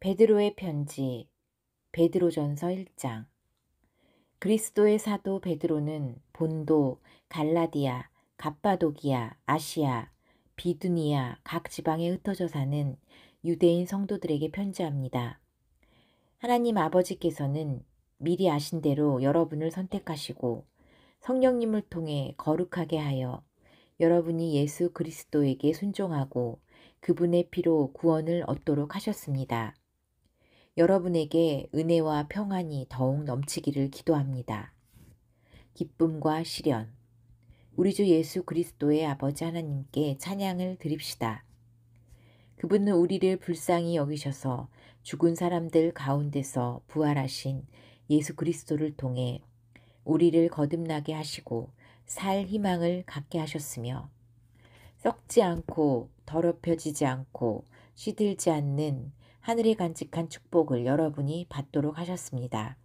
베드로의 편지 베드로전서 1장. 그리스도의 사도 베드로는 본도, 갈라디아, 갑바도기아, 아시아, 비두니아 각 지방에 흩어져 사는 유대인 성도들에게 편지합니다. 하나님 아버지께서는 미리 아신 대로 여러분을 선택하시고 성령님을 통해 거룩하게 하여 여러분이 예수 그리스도에게 순종하고 그분의 피로 구원을 얻도록 하셨습니다. 여러분에게 은혜와 평안이 더욱 넘치기를 기도합니다. 기쁨과 시련. 우리 주 예수 그리스도의 아버지 하나님께 찬양을 드립시다. 그분은 우리를 불쌍히 여기셔서 죽은 사람들 가운데서 부활하신 예수 그리스도를 통해 우리를 거듭나게 하시고 살 희망을 갖게 하셨으며 썩지 않고 더럽혀지지 않고 시들지 않는 하늘에 간직한 축복을 여러분이 받도록 하셨습니다.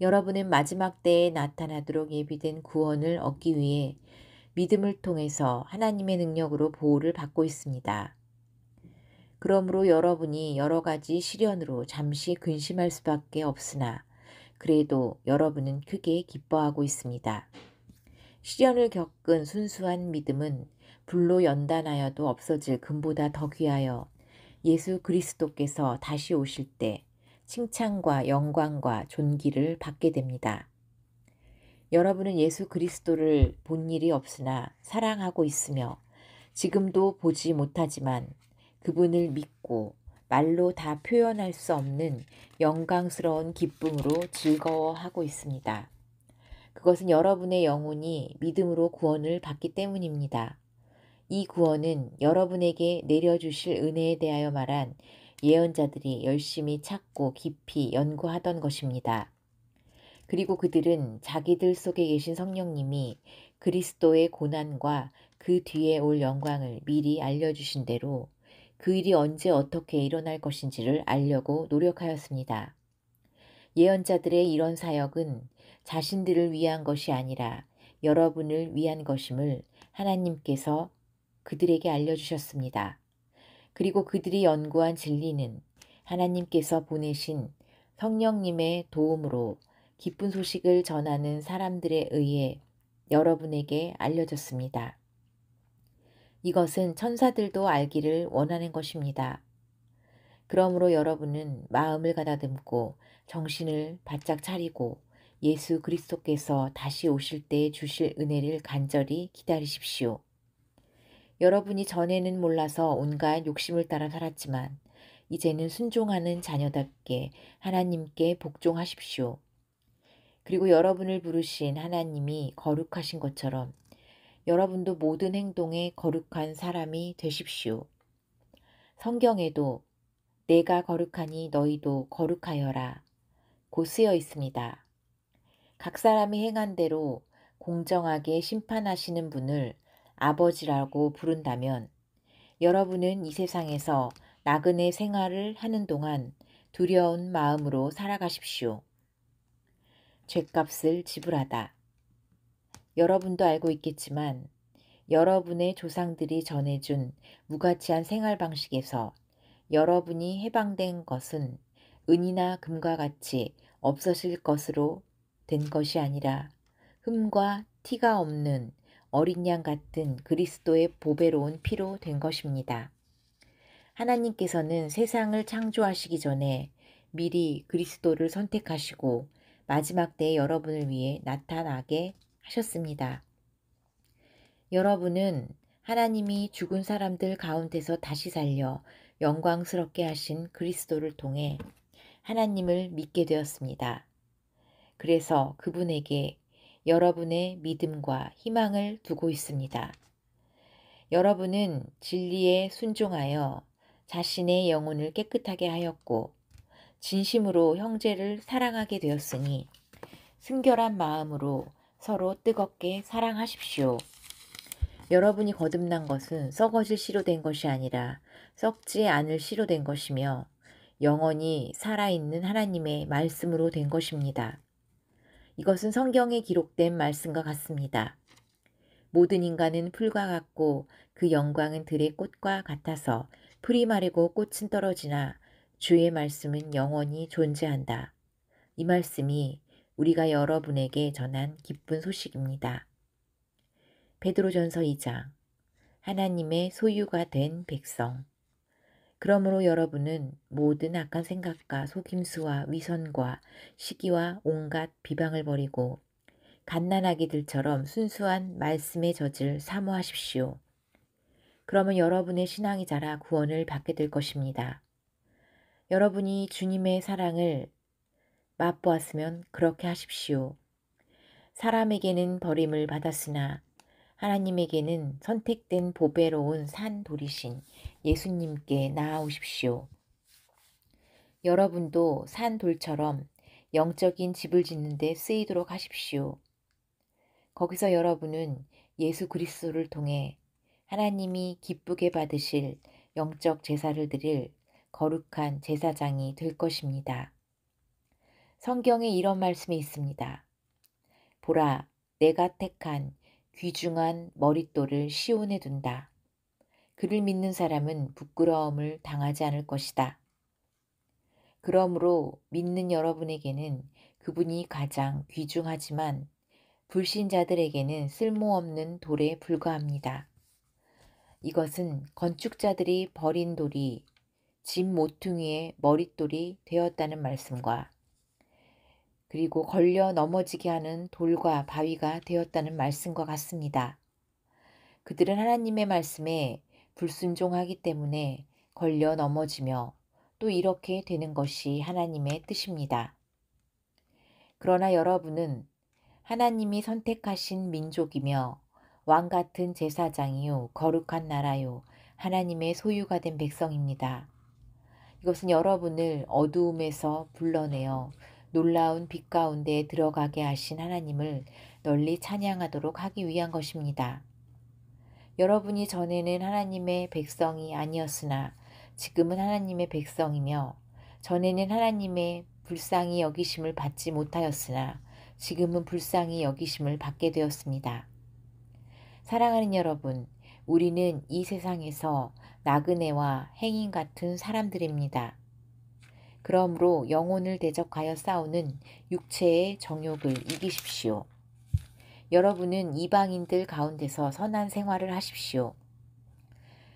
여러분은 마지막 때에 나타나도록 예비된 구원을 얻기 위해 믿음을 통해서 하나님의 능력으로 보호를 받고 있습니다. 그러므로 여러분이 여러 가지 시련으로 잠시 근심할 수밖에 없으나 그래도 여러분은 크게 기뻐하고 있습니다. 시련을 겪은 순수한 믿음은 불로 연단하여도 없어질 금보다 더 귀하여 예수 그리스도께서 다시 오실 때 칭찬과 영광과 존귀를 받게 됩니다. 여러분은 예수 그리스도를 본 일이 없으나 사랑하고 있으며 지금도 보지 못하지만 그분을 믿고 말로 다 표현할 수 없는 영광스러운 기쁨으로 즐거워하고 있습니다. 그것은 여러분의 영혼이 믿음으로 구원을 받기 때문입니다. 이 구원은 여러분에게 내려주실 은혜에 대하여 말한 예언자들이 열심히 찾고 깊이 연구하던 것입니다. 그리고 그들은 자기들 속에 계신 성령님이 그리스도의 고난과 그 뒤에 올 영광을 미리 알려주신 대로 그 일이 언제 어떻게 일어날 것인지를 알려고 노력하였습니다. 예언자들의 이런 사역은 자신들을 위한 것이 아니라 여러분을 위한 것임을 하나님께서 그들에게 알려주셨습니다. 그리고 그들이 연구한 진리는 하나님께서 보내신 성령님의 도움으로 기쁜 소식을 전하는 사람들에 의해 여러분에게 알려졌습니다. 이것은 천사들도 알기를 원하는 것입니다. 그러므로 여러분은 마음을 가다듬고 정신을 바짝 차리고 예수 그리스도께서 다시 오실 때 주실 은혜를 간절히 기다리십시오. 여러분이 전에는 몰라서 온갖 욕심을 따라 살았지만 이제는 순종하는 자녀답게 하나님께 복종하십시오. 그리고 여러분을 부르신 하나님이 거룩하신 것처럼 여러분도 모든 행동에 거룩한 사람이 되십시오. 성경에도 내가 거룩하니 너희도 거룩하여라 고 쓰여 있습니다. 각 사람이 행한 대로 공정하게 심판하시는 분을 아버지라고 부른다면 여러분은 이 세상에서 나그네 생활을 하는 동안 두려운 마음으로 살아가십시오. 죗값을 지불하다. 여러분도 알고 있겠지만 여러분의 조상들이 전해준 무가치한 생활 방식에서 여러분이 해방된 것은 은이나 금과 같이 없어질 것으로 된 것이 아니라 흠과 티가 없는 어린 양 같은 그리스도의 보배로운 피로 된 것입니다. 하나님께서는 세상을 창조하시기 전에 미리 그리스도를 선택하시고 마지막 때에 여러분을 위해 나타나게 하셨습니다. 여러분은 하나님이 죽은 사람들 가운데서 다시 살려 영광스럽게 하신 그리스도를 통해 하나님을 믿게 되었습니다. 그래서 그분에게 여러분의 믿음과 희망을 두고 있습니다. 여러분은 진리에 순종하여 자신의 영혼을 깨끗하게 하였고 진심으로 형제를 사랑하게 되었으니 순결한 마음으로 서로 뜨겁게 사랑하십시오. 여러분이 거듭난 것은 썩어질 씨로 된 것이 아니라 썩지 않을 씨로 된 것이며 영원히 살아있는 하나님의 말씀으로 된 것입니다. 이것은 성경에 기록된 말씀과 같습니다. 모든 인간은 풀과 같고 그 영광은 들의 꽃과 같아서 풀이 마르고 꽃은 떨어지나 주의 말씀은 영원히 존재한다. 이 말씀이 우리가 여러분에게 전한 기쁜 소식입니다. 베드로전서 2장. 하나님의 소유가 된 백성. 그러므로 여러분은 모든 악한 생각과 속임수와 위선과 시기와 온갖 비방을 버리고 갓난아기들처럼 순수한 말씀의 젖을 사모하십시오. 그러면 여러분의 신앙이 자라 구원을 받게 될 것입니다. 여러분이 주님의 사랑을 맛보았으면 그렇게 하십시오. 사람에게는 버림을 받았으나 하나님에게는 선택된 보배로운 산돌이신 예수님께 나아오십시오. 여러분도 산돌처럼 영적인 집을 짓는 데 쓰이도록 하십시오. 거기서 여러분은 예수 그리스도를 통해 하나님이 기쁘게 받으실 영적 제사를 드릴 거룩한 제사장이 될 것입니다. 성경에 이런 말씀이 있습니다. 보라, 내가 택한 귀중한 머릿돌을 시온에 둔다. 그를 믿는 사람은 부끄러움을 당하지 않을 것이다. 그러므로 믿는 여러분에게는 그분이 가장 귀중하지만 불신자들에게는 쓸모없는 돌에 불과합니다. 이것은 건축자들이 버린 돌이 집 모퉁이의 머릿돌이 되었다는 말씀과 그리고 걸려 넘어지게 하는 돌과 바위가 되었다는 말씀과 같습니다. 그들은 하나님의 말씀에 불순종하기 때문에 걸려 넘어지며 또 이렇게 되는 것이 하나님의 뜻입니다. 그러나 여러분은 하나님이 선택하신 민족이며 왕같은 제사장이요 거룩한 나라요 하나님의 소유가 된 백성입니다. 이것은 여러분을 어두움에서 불러내어 놀라운 빛 가운데 들어가게 하신 하나님을 널리 찬양하도록 하기 위한 것입니다. 여러분이 전에는 하나님의 백성이 아니었으나 지금은 하나님의 백성이며 전에는 하나님의 불쌍히 여기심을 받지 못하였으나 지금은 불쌍히 여기심을 받게 되었습니다. 사랑하는 여러분, 우리는 이 세상에서 나그네와 행인 같은 사람들입니다. 그러므로 영혼을 대적하여 싸우는 육체의 정욕을 이기십시오. 여러분은 이방인들 가운데서 선한 생활을 하십시오.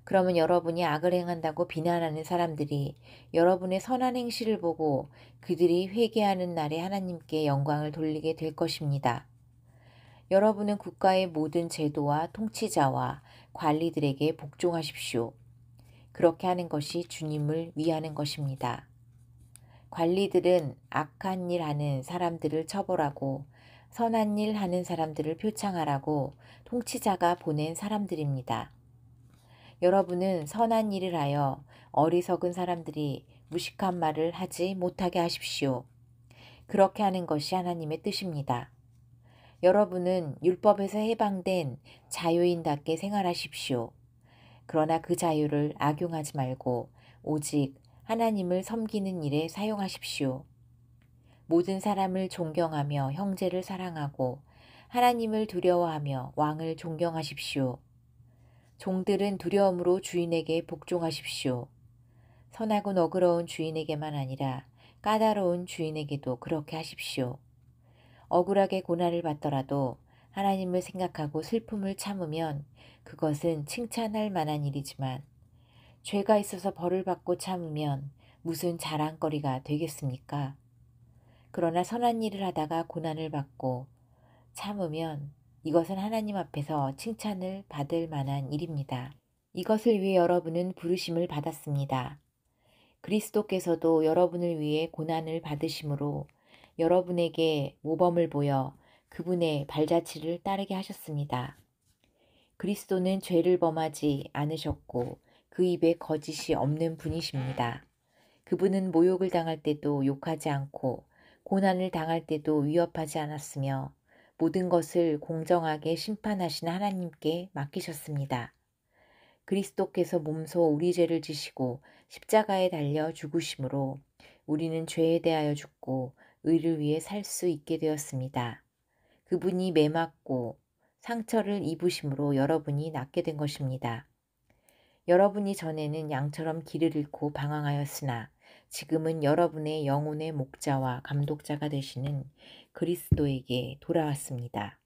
그러면 여러분이 악을 행한다고 비난하는 사람들이 여러분의 선한 행실을 보고 그들이 회개하는 날에 하나님께 영광을 돌리게 될 것입니다. 여러분은 국가의 모든 제도와 통치자와 관리들에게 복종하십시오. 그렇게 하는 것이 주님을 위하는 것입니다. 관리들은 악한 일 하는 사람들을 처벌하고 선한 일 하는 사람들을 표창하라고 통치자가 보낸 사람들입니다. 여러분은 선한 일을 하여 어리석은 사람들이 무식한 말을 하지 못하게 하십시오. 그렇게 하는 것이 하나님의 뜻입니다. 여러분은 율법에서 해방된 자유인답게 생활하십시오. 그러나 그 자유를 악용하지 말고 오직 하나님을 섬기는 일에 사용하십시오. 모든 사람을 존경하며 형제를 사랑하고 하나님을 두려워하며 왕을 존경하십시오. 종들은 두려움으로 주인에게 복종하십시오. 선하고 너그러운 주인에게만 아니라 까다로운 주인에게도 그렇게 하십시오. 억울하게 고난을 받더라도 하나님을 생각하고 슬픔을 참으면 그것은 칭찬할 만한 일이지만 죄가 있어서 벌을 받고 참으면 무슨 자랑거리가 되겠습니까? 그러나 선한 일을 하다가 고난을 받고 참으면 이것은 하나님 앞에서 칭찬을 받을 만한 일입니다. 이것을 위해 여러분은 부르심을 받았습니다. 그리스도께서도 여러분을 위해 고난을 받으심으로 여러분에게 모범을 보여 그분의 발자취를 따르게 하셨습니다. 그리스도는 죄를 범하지 않으셨고 그 입에 거짓이 없는 분이십니다. 그분은 모욕을 당할 때도 욕하지 않고 고난을 당할 때도 위협하지 않았으며 모든 것을 공정하게 심판하시는 하나님께 맡기셨습니다. 그리스도께서 몸소 우리 죄를 지시고 십자가에 달려 죽으심으로 우리는 죄에 대하여 죽고 의를 위해 살 수 있게 되었습니다. 그분이 매맞고 상처를 입으심으로 여러분이 낫게 된 것입니다. 여러분이 전에는 양처럼 길을 잃고 방황하였으나 지금은 여러분의 영혼의 목자와 감독자가 되시는 그리스도에게 돌아왔습니다.